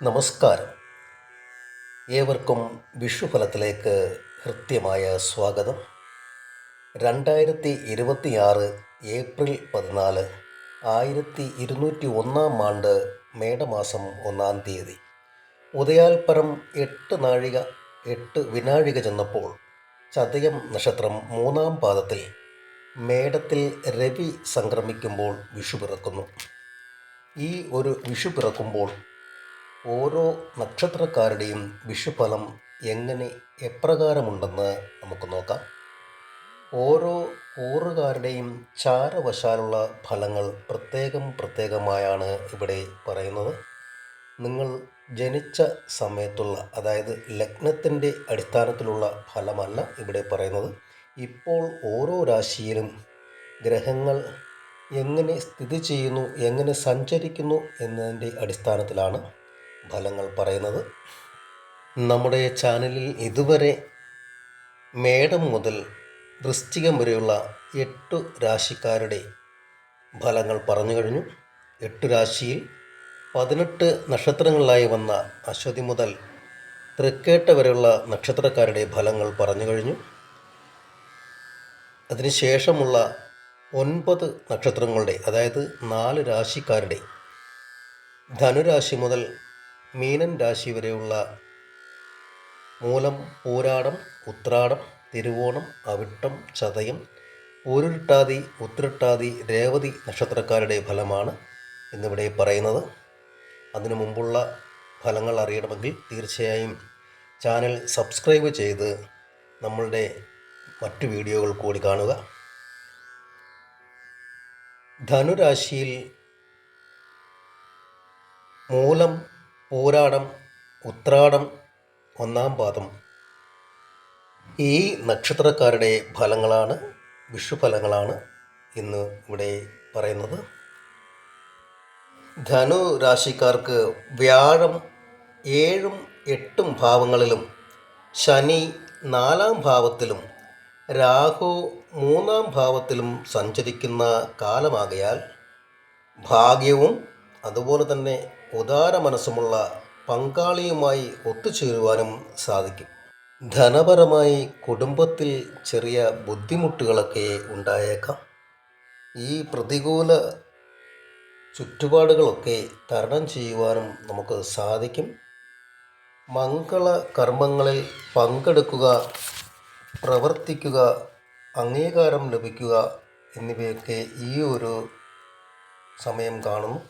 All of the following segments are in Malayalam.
നമസ്കാരം. ഏവർക്കും വിഷുഫലത്തിലേക്ക് ഹൃദ്യമായ സ്വാഗതം. 2026 ഏപ്രിൽ 14 1201 ആണ്ട് മേടമാസം 1 തീയതി ഉദയാൽപരം 8 വിനാഴിക ചെന്നപ്പോൾ ചതയം നക്ഷത്രം 3 പാദത്തിൽ മേടത്തിൽ രവി സംക്രമിക്കുമ്പോൾ വിഷു പിറക്കുന്നു. ഈ ഒരു വിഷു പിറക്കുമ്പോൾ ഓരോ നക്ഷത്രക്കാരുടെയും വിഷുഫലം എപ്രകാരമുണ്ടെന്ന് നമുക്ക് നോക്കാം. ഓരോ കൂറുകാരുടെയും ചാരവശാലുള്ള ഫലങ്ങൾ പ്രത്യേകമായാണ് ഇവിടെ പറയുന്നത്. നിങ്ങൾ ജനിച്ച സമയത്തുള്ള, അതായത് ലഗ്നത്തിൻ്റെ അടിസ്ഥാനത്തിലുള്ള ഫലമല്ല ഇവിടെ പറയുന്നത്. ഇപ്പോൾ ഓരോ രാശിയിലും ഗ്രഹങ്ങൾ എങ്ങനെ സ്ഥിതി ചെയ്യുന്നു, എങ്ങനെ സഞ്ചരിക്കുന്നു എന്നതിൻ്റെ അടിസ്ഥാനത്തിലാണ് ഫലങ്ങൾ പറയുന്നത്. നമ്മുടെ ചാനലിൽ ഇതുവരെ മേടം മുതൽ വൃശ്ചികം വരെയുള്ള 8 രാശിക്കാരുടെ ഫലങ്ങൾ പറഞ്ഞു കഴിഞ്ഞു. 8 രാശിയിൽ 18 നക്ഷത്രങ്ങളിലായി വന്ന അശ്വതി മുതൽ തൃക്കേട്ട വരെയുള്ള നക്ഷത്രക്കാരുടെ ഫലങ്ങൾ പറഞ്ഞു കഴിഞ്ഞു. അതിനുശേഷമുള്ള 9 നക്ഷത്രങ്ങളുടെ, അതായത് 4 രാശിക്കാരുടെ, ധനുരാശി മുതൽ മീനൻ രാശി വരെയുള്ള മൂലം, പൂരാടം, ഉത്രാടം, തിരുവോണം, അവിട്ടം, ചതയം, പൂരുരുട്ടാതി, ഉത്രട്ടാതി, രേവതി നക്ഷത്രക്കാരുടെ ഫലമാണ് ഇന്നിവിടെ പറയുന്നത്. അതിനു മുമ്പുള്ള ഫലങ്ങൾ അറിയണമെങ്കിൽ തീർച്ചയായും ചാനൽ സബ്സ്ക്രൈബ് ചെയ്ത് നമ്മളുടെ മറ്റു വീഡിയോകൾ കൂടി കാണുക. ധനുരാശിയിൽ മൂലം, പൂരാടം, ഉത്രാടം 1 പാദം, ഈ നക്ഷത്രക്കാരുടെ ഫലങ്ങളാണ്, വിഷുഫലങ്ങളാണ് ഇന്ന് ഇവിടെ പറയുന്നത്. ധനു രാശിക്കാർക്ക് വ്യാഴം 7ഉം 8ഉം ഭാവങ്ങളിലും, ശനി 4 ഭാവത്തിലും, രാഹു 3 ഭാവത്തിലും സഞ്ചരിക്കുന്ന കാലമാകയാൽ ഭാഗ്യവും അതുപോലെ തന്നെ ഉദാര മനസ്സുമുള്ള പങ്കാളിയുമായി ഒത്തുചേരുവാനും സാധിക്കും. ധനപരമായി കുടുംബത്തിൽ ചെറിയ ബുദ്ധിമുട്ടുകളൊക്കെ ഉണ്ടായേക്കാം. ഈ പ്രതികൂല ചുറ്റുപാടുകളൊക്കെ തരണം ചെയ്യുവാനും നമുക്ക് സാധിക്കും. മംഗള കർമ്മങ്ങളിൽ പങ്കെടുക്കുക, പ്രവർത്തിക്കുക, അംഗീകാരം ലഭിക്കുക എന്നിവയൊക്കെ ഈ ഒരു സമയം കാണുന്നു.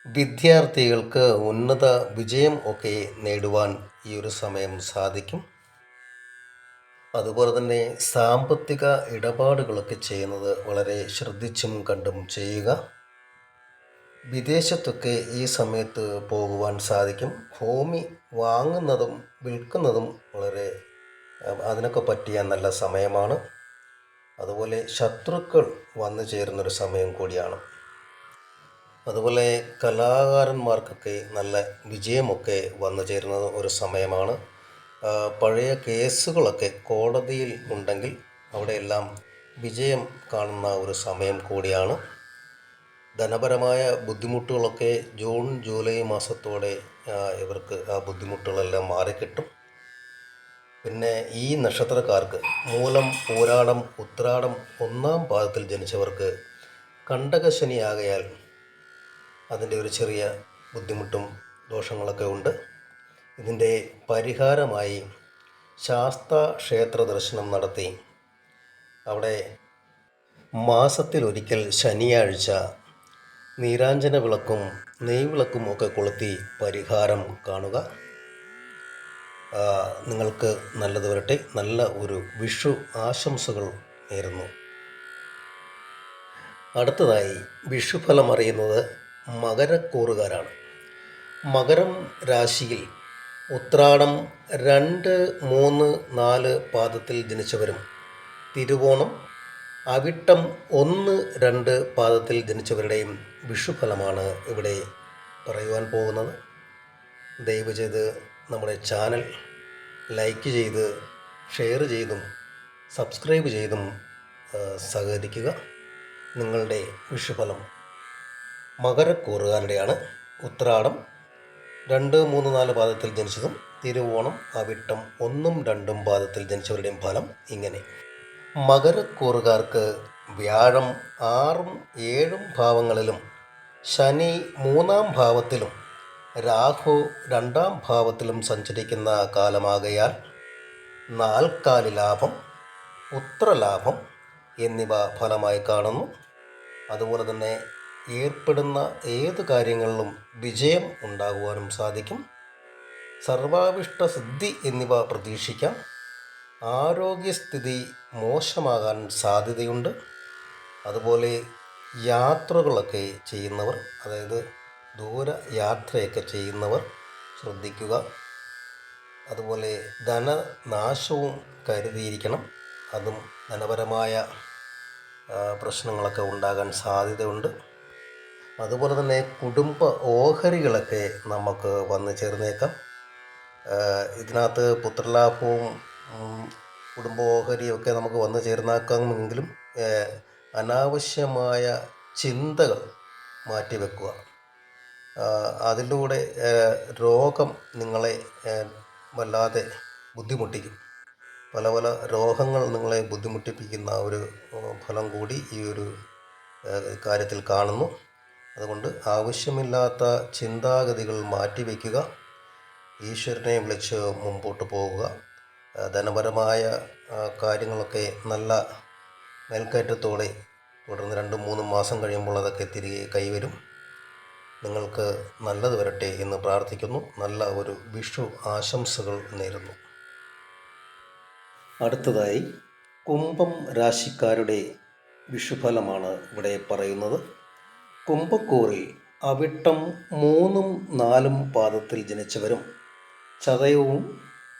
വിദ്യാർത്ഥികൾക്ക് ഉന്നത വിജയം ഒക്കെ നേടുവാൻ ഈ ഒരു സമയം സാധിക്കും. അതുപോലെ തന്നെ സാമ്പത്തിക ഇടപാടുകളൊക്കെ ചെയ്യുന്നത് വളരെ ശ്രദ്ധിച്ചും കണ്ടും ചെയ്യുക. വിദേശത്തൊക്കെ ഈ സമയത്ത് പോകുവാൻ സാധിക്കും. ഭൂമി വാങ്ങുന്നതും വിൽക്കുന്നതും വളരെ അതിനൊക്കെ പറ്റിയ നല്ല സമയമാണ്. അതുപോലെ ശത്രുക്കൾ വന്നു ചേരുന്നൊരു സമയം കൂടിയാണ്. അതുപോലെ കലാകാരന്മാർക്കൊക്കെ നല്ല വിജയമൊക്കെ വന്നു ചേരുന്ന ഒരു സമയമാണ്. പഴയ കേസുകളൊക്കെ കോടതിയിൽ ഉണ്ടെങ്കിൽ അവിടെയെല്ലാം വിജയം കാണുന്ന ഒരു സമയം കൂടിയാണ്. ധനപരമായ ബുദ്ധിമുട്ടുകളൊക്കെ ജൂൺ ജൂലൈ മാസത്തോടെ ഇവർക്ക് ആ ബുദ്ധിമുട്ടുകളെല്ലാം മാറിക്കിട്ടും. പിന്നെ ഈ നക്ഷത്രക്കാർക്ക് മൂലം, പൂരാടം, ഉത്രാടം 1 പാദത്തിൽ ജനിച്ചവർക്ക് കണ്ടകശനിയാകയാൽ അതിൻ്റെ ഒരു ചെറിയ ബുദ്ധിമുട്ടും ദോഷങ്ങളൊക്കെ ഉണ്ട്. ഇതിൻ്റെ പരിഹാരമായി ശാസ്താ ക്ഷേത്ര ദർശനം നടത്തി അവിടെ മാസത്തിലൊരിക്കൽ ശനിയാഴ്ച നീരാഞ്ജന വിളക്കും നെയ്വിളക്കും ഒക്കെ കൊളുത്തി പരിഹാരം കാണുക. നിങ്ങൾക്ക് നല്ലത് വരട്ടെ. നല്ല ഒരു വിഷു ആശംസകൾ നേരുന്നു. അടുത്തതായി വിഷുഫലം അറിയുന്നത് മകരക്കൂറുകാരാണ്. മകരം രാശിയിൽ ഉത്രാടം 2, 3, 4 പാദത്തിൽ ജനിച്ചവരും, തിരുവോണം, അവിട്ടം 1, 2 പാദത്തിൽ ജനിച്ചവരുടെയും വിഷുഫലമാണ് ഇവിടെ പറയുവാൻ പോകുന്നത്. ദയവ് ചെയ്ത് നമ്മുടെ ചാനൽ ലൈക്ക് ചെയ്ത് ഷെയർ ചെയ്തും സബ്സ്ക്രൈബ് ചെയ്തും സഹകരിക്കുക. നിങ്ങളുടെ വിഷുഫലം മകരക്കൂറുകാരുടെയാണ്. ഉത്രാടം 2, 3, 4 പാദത്തിൽ ജനിച്ചതും തിരുവോണം, അവിട്ടം 1, 2 പാദത്തിൽ ജനിച്ചവരുടെയും ഫലം ഇങ്ങനെ. മകരക്കൂറുകാർക്ക് വ്യാഴം 6, 7 ഭാവങ്ങളിലും ശനി 3-ാം ഭാവത്തിലും രാഹു 2-ാം ഭാവത്തിലും സഞ്ചരിക്കുന്ന കാലമാകയാൽ നാൽക്കാലി ലാഭം, പുത്രലാഭം എന്നിവ ഫലമായി കാണുന്നു. അതുപോലെ തന്നെ ഏർപ്പെടുന്ന ഏത് കാര്യങ്ങളിലും വിജയം ഉണ്ടാകുവാനും സാധിക്കും. സർവാഭിഷ്ട സിദ്ധി എന്നിവ പ്രതീക്ഷിക്കാം. ആരോഗ്യസ്ഥിതി മോശമാകാൻ സാധ്യതയുണ്ട്. അതുപോലെ യാത്രകളൊക്കെ ചെയ്യുന്നവർ, അതായത് ദൂര യാത്രയൊക്കെ ചെയ്യുന്നവർ ശ്രദ്ധിക്കുക. അതുപോലെ ധനനാശവും കരുതിയിരിക്കണം. അതും ധനപരമായ പ്രശ്നങ്ങളൊക്കെ ഉണ്ടാകാൻ സാധ്യതയുണ്ട്. അതുപോലെ തന്നെ കുടുംബ ഓഹരികളൊക്കെ നമുക്ക് വന്നു ചേർന്നേക്കാം. ഇതിനകത്ത് പുത്രലാഭവും കുടുംബ ഓഹരിയൊക്കെ നമുക്ക് വന്നു ചേർന്നേക്കാമെങ്കിലും അനാവശ്യമായ ചിന്തകൾ മാറ്റിവെക്കുക. അതിലൂടെ രോഗം നിങ്ങളെ വല്ലാതെ ബുദ്ധിമുട്ടിക്കും. പല പല രോഗങ്ങൾ നിങ്ങളെ ബുദ്ധിമുട്ടിപ്പിക്കുന്ന ഒരു ഫലം കൂടി ഈ ഒരു കാര്യത്തിൽ കാണുന്നു. അതുകൊണ്ട് ആവശ്യമില്ലാത്ത ചിന്താഗതികൾ മാറ്റിവെക്കുക. ഈശ്വരനെ വിളിച്ച് മുമ്പോട്ട് പോവുക. ധനപരമായ കാര്യങ്ങളൊക്കെ നല്ല മേൽക്കയറ്റത്തോടെ തുടർന്ന് 2-3 മാസം കഴിയുമ്പോൾ അതൊക്കെ തിരികെ കൈവരും. നിങ്ങൾക്ക് നല്ലത് വരട്ടെ എന്ന് പ്രാർത്ഥിക്കുന്നു. നല്ല ഒരു വിഷു ആശംസകൾ നേരുന്നു. അടുത്തതായി കുംഭം രാശിക്കാരുടെ വിഷുഫലമാണ് ഇവിടെ പറയുന്നത്. കുംഭക്കൂറിൽ അവിട്ടം 3, 4 പാദത്തിൽ ജനിച്ചവരും ചതയവും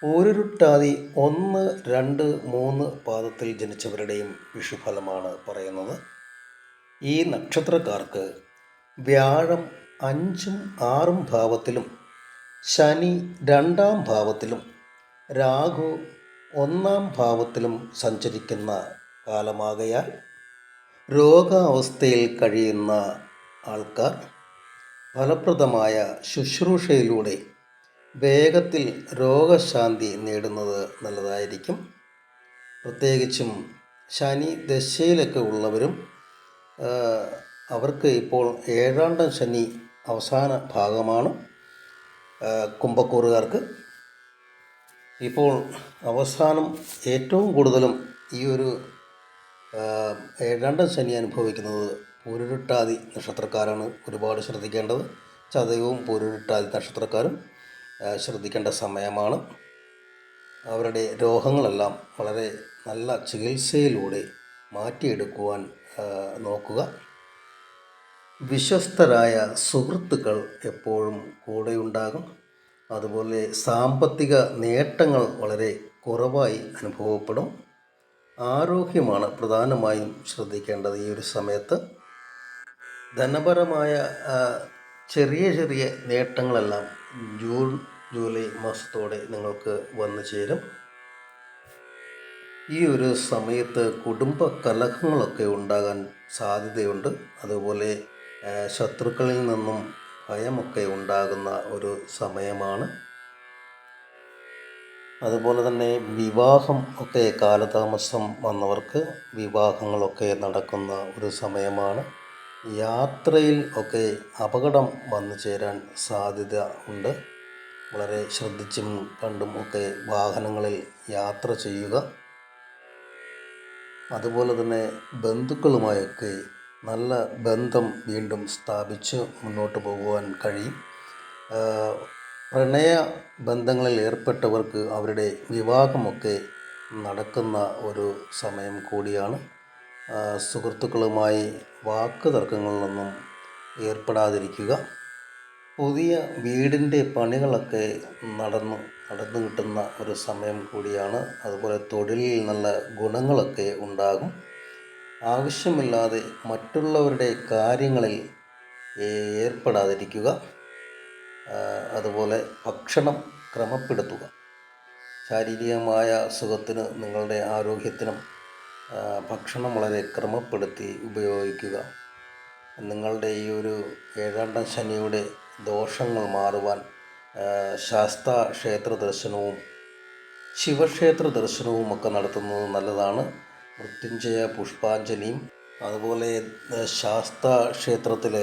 പൂരുരുട്ടാതി 1, 2, 3 പാദത്തിൽ ജനിച്ചവരുടെയും വിഷുഫലമാണ് പറയുന്നത്. ഈ നക്ഷത്രക്കാർക്ക് വ്യാഴം 5, 6 ഭാവത്തിലും ശനി 2-ാം ഭാവത്തിലും രാഹു 1-ാം ഭാവത്തിലും സഞ്ചരിക്കുന്ന കാലമാകയാൽ രോഗാവസ്ഥയിൽ കഴിയുന്ന ആൾക്കാർ ഫലപ്രദമായ ശുശ്രൂഷയിലൂടെ വേഗത്തിൽ രോഗശാന്തി നേടുന്നത് നല്ലതായിരിക്കും. പ്രത്യേകിച്ചും ശനി ദശയിലൊക്കെ ഉള്ളവരും അവർക്ക് ഇപ്പോൾ 7-ാം ശനി അവസാന ഭാഗമാണ്. കുംഭക്കൂറുകാർക്ക് ഇപ്പോൾ അവസാനം ഏറ്റവും കൂടുതലും ഈ ഒരു 7-ാം ശനി അനുഭവിക്കുന്നത് പൂരുരുട്ടാതി നക്ഷത്രക്കാരാണ് ഒരുപാട് ശ്രദ്ധിക്കേണ്ടത്. ചതയവും പൂരുരുട്ടാതി നക്ഷത്രക്കാരും ശ്രദ്ധിക്കേണ്ട സമയമാണ്. അവരുടെ രോഗങ്ങളെല്ലാം വളരെ നല്ല ചികിത്സയിലൂടെ മാറ്റിയെടുക്കുവാൻ നോക്കുക. വിശ്വസ്തരായ സുഹൃത്തുക്കൾ എപ്പോഴും കൂടെയുണ്ടാകും. അതുപോലെ സാമ്പത്തിക നേട്ടങ്ങൾ വളരെ കുറവായി അനുഭവപ്പെടും. ആരോഗ്യമാണ് പ്രധാനമായും ശ്രദ്ധിക്കേണ്ടത് ഈ ഒരു സമയത്ത്. ധനപരമായ ചെറിയ ചെറിയ നേട്ടങ്ങളെല്ലാം ജൂൺ, ജൂലൈ മാസത്തോടെ നിങ്ങൾക്ക് വന്നു ചേരും. ഈ ഒരു സമയത്ത് കുടുംബ കലഹങ്ങളൊക്കെ ഉണ്ടാകാൻ സാധ്യതയുണ്ട്. അതുപോലെ ശത്രുക്കളിൽ നിന്നും ഭയമൊക്കെ ഉണ്ടാകുന്ന ഒരു സമയമാണ്. അതുപോലെ തന്നെ വിവാഹം ഒക്കെ കാലതാമസം വന്നവർക്ക് വിവാഹങ്ങളൊക്കെ നടക്കുന്ന ഒരു സമയമാണ്. യാത്രയിൽ ഒക്കെ അപകടം വന്നു ചേരാൻ സാധ്യത ഉണ്ട്. വളരെ ശ്രദ്ധിച്ചും കണ്ടും ഒക്കെ വാഹനങ്ങളിൽ യാത്ര ചെയ്യുക. അതുപോലെ തന്നെ ബന്ധുക്കളുമായൊക്കെ നല്ല ബന്ധം വീണ്ടും സ്ഥാപിച്ച് മുന്നോട്ട് പോകുവാൻ കഴിയും. പ്രണയ ബന്ധങ്ങളിൽ ഏർപ്പെട്ടവർക്ക് അവരുടെ വിവാഹമൊക്കെ നടക്കുന്ന ഒരു സമയം കൂടിയാണ്. സുഹൃത്തുക്കളുമായി വാക്ക് തർക്കങ്ങളിലൊന്നും ഏർപ്പെടാതിരിക്കുക. പുതിയ വീടിൻ്റെ പണികളൊക്കെ നടന്നു കിട്ടുന്ന ഒരു സമയം കൂടിയാണ്. അതുപോലെ തൊഴിലിൽ നല്ല ഗുണങ്ങളൊക്കെ ഉണ്ടാകും. ആവശ്യമില്ലാതെ മറ്റുള്ളവരുടെ കാര്യങ്ങളിൽ ഏർപ്പെടാതിരിക്കുക. അതുപോലെ ഭക്ഷണം ക്രമപ്പെടുത്തുക. ശാരീരികമായ സുഖത്തിന്, നിങ്ങളുടെ ആരോഗ്യത്തിനും ഭക്ഷണം വളരെ ക്രമപ്പെടുത്തി ഉപയോഗിക്കുക. നിങ്ങളുടെ ഈ ഒരു 7-ാം ശനിയുടെ ദോഷങ്ങൾ മാറുവാൻ ശാസ്താ ക്ഷേത്ര ദർശനവും ശിവക്ഷേത്ര ദർശനവും ഒക്കെ നടത്തുന്നത് നല്ലതാണ്. മൃത്യുഞ്ജയ പുഷ്പാഞ്ജലിയും അതുപോലെ ശാസ്താ ക്ഷേത്രത്തിൽ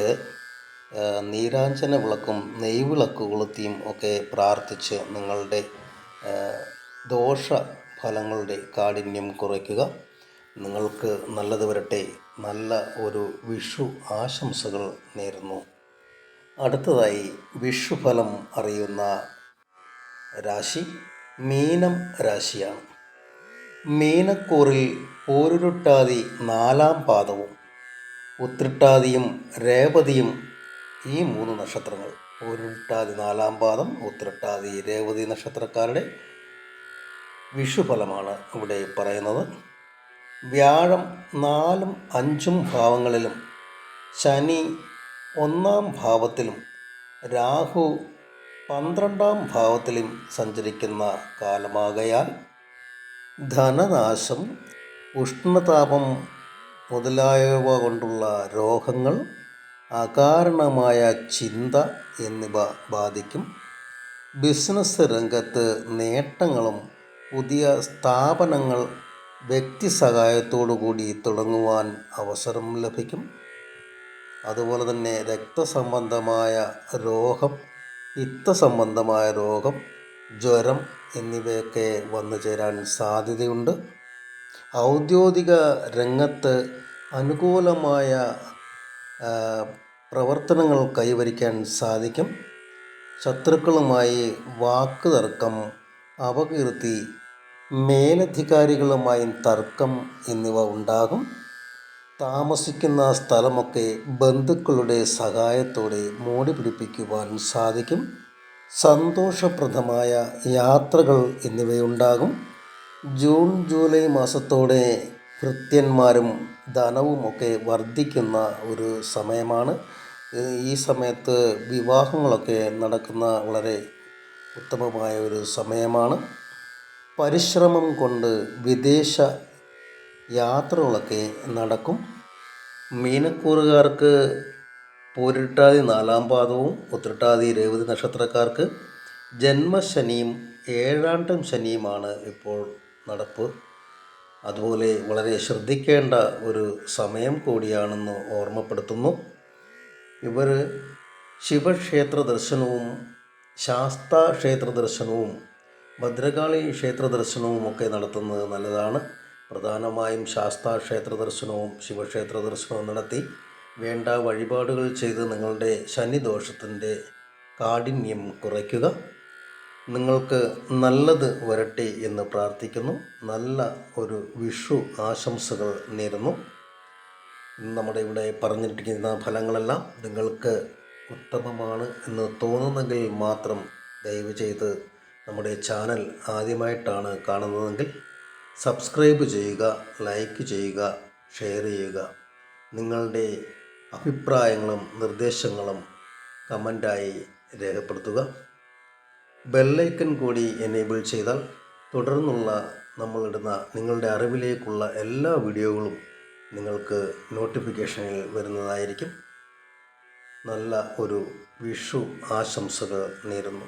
നീരാഞ്ജന വിളക്കും നെയ്വിളക്ക് കൊളുത്തിയും ഒക്കെ പ്രാർത്ഥിച്ച് നിങ്ങളുടെ ദോഷ ഫലങ്ങളുടെ കാഠിന്യം കുറയ്ക്കുക. നിങ്ങൾക്ക് നല്ലത് വരട്ടെ. നല്ല ഒരു വിഷു ആശംസകൾ നേരുന്നു. അടുത്തതായി വിഷുഫലം അറിയുന്ന രാശി മീനം രാശിയാണ്. മീനക്കൂറിൽ പോരുരുട്ടാതി 4-ാം പാദവും ഉത്രട്ടാതിയും രേവതിയും ഈ 3 നക്ഷത്രങ്ങൾ, പോരുരുട്ടാതി 4-ാം പാദം, ഉത്രട്ടാതി, രേവതി നക്ഷത്രക്കാരുടെ വിഷുഫലമാണ് ഇവിടെ പറയുന്നത്. വ്യാഴം 4-ഉം 5-ഉം ഭാവങ്ങളിലും ശനി 1-ാം ഭാവത്തിലും രാഹു 12-ാം ഭാവത്തിലും സഞ്ചരിക്കുന്ന കാലമാകയാൽ ധനനാശം, ഉഷ്ണതാപം മുതലായവ കൊണ്ടുള്ള രോഗങ്ങൾ, അകാരണമായ ചിന്ത എന്നിവ ബാധിക്കും. ബിസിനസ് രംഗത്ത് നേട്ടങ്ങളും പുതിയ സ്ഥാപനങ്ങൾ വ്യക്തി സഹായത്തോടു കൂടി തുടങ്ങുവാൻ അവസരം ലഭിക്കും. അതുപോലെ തന്നെ രക്തസംബന്ധമായ രോഗം, പിത്തസംബന്ധമായ രോഗം, ജ്വരം എന്നിവയൊക്കെ വന്നു ചേരാൻ സാധ്യതയുണ്ട്. ഔദ്യോഗിക രംഗത്ത് അനുകൂലമായ പ്രവർത്തനങ്ങൾ കൈവരിക്കാൻ സാധിക്കും. ശത്രുക്കളുമായി വാക്കുതർക്കം, അപകീർത്തി, മേലധികാരികളുമായി തർക്കം എന്നിവ ഉണ്ടാകും. താമസിക്കുന്ന സ്ഥലമൊക്കെ ബന്ധുക്കളുടെ സഹായത്തോടെ മോടി പിടിപ്പിക്കുവാൻ സാധിക്കും. സന്തോഷപ്രദമായ യാത്രകൾ എന്നിവയുണ്ടാകും. ജൂൺ ജൂലൈ മാസത്തോടെ ഭൃത്യന്മാരും ധനവുമൊക്കെ വർദ്ധിക്കുന്ന ഒരു സമയമാണ്. ഈ സമയത്ത് വിവാഹങ്ങളൊക്കെ നടക്കുന്ന വളരെ ഉത്തമമായ ഒരു സമയമാണ്. പരിശ്രമം കൊണ്ട് വിദേശ യാത്രകളൊക്കെ നടക്കും. മീനക്കൂറുകാർക്ക് പൂരിട്ടാതി 4-ാം പാദവും ഉത്രട്ടാതി രേവതി നക്ഷത്രക്കാർക്ക് ജന്മശനിയും 7-ാം ശനിയുമാണ് ഇപ്പോൾ നടപ്പ്. അതുപോലെ വളരെ ശ്രദ്ധിക്കേണ്ട ഒരു സമയം കൂടിയാണെന്ന് ഓർമ്മപ്പെടുത്തുന്നു. ഇവർ ശിവക്ഷേത്ര ദർശനവും ശാസ്താ ക്ഷേത്ര ദർശനവും ഭദ്രകാളി ക്ഷേത്ര ദർശനവും ഒക്കെ നടത്തുന്നത് നല്ലതാണ്. പ്രധാനമായും ശാസ്താ ക്ഷേത്ര ദർശനവും ശിവക്ഷേത്ര ദർശനവും നടത്തി വേണ്ട വഴിപാടുകൾ ചെയ്ത് നിങ്ങളുടെ ശനിദോഷത്തിൻ്റെ കാഠിന്യം കുറയ്ക്കുക. നിങ്ങൾക്ക് നല്ലത് വരട്ടെ എന്ന് പ്രാർത്ഥിക്കുന്നു. നല്ല ഒരു വിഷു ആശംസകൾ നേരുന്നു. നമ്മുടെ ഇവിടെ പറഞ്ഞിരിക്കുന്ന ഫലങ്ങളെല്ലാം നിങ്ങൾക്ക് ഉത്തമമാണ് എന്ന് തോന്നുന്നെങ്കിൽ മാത്രം ദയവ് ചെയ്ത് നമ്മുടെ ചാനൽ ആദ്യമായിട്ടാണ് കാണുന്നതെങ്കിൽ സബ്സ്ക്രൈബ് ചെയ്യുക, ലൈക്ക് ചെയ്യുക, ഷെയർ ചെയ്യുക. നിങ്ങളുടെ അഭിപ്രായങ്ങളും നിർദ്ദേശങ്ങളും കമൻ്റായി രേഖപ്പെടുത്തുക. ബെല്ലൈക്കൺ കൂടി എനേബിൾ ചെയ്താൽ തുടർന്നുള്ള നമ്മളിടുന്ന നിങ്ങളുടെ അറിവിലേക്കുള്ള എല്ലാ വീഡിയോകളും നിങ്ങൾക്ക് നോട്ടിഫിക്കേഷനിൽ വരുന്നതായിരിക്കും. നല്ല ഒരു വിഷു ആശംസകൾ നേരുന്നു.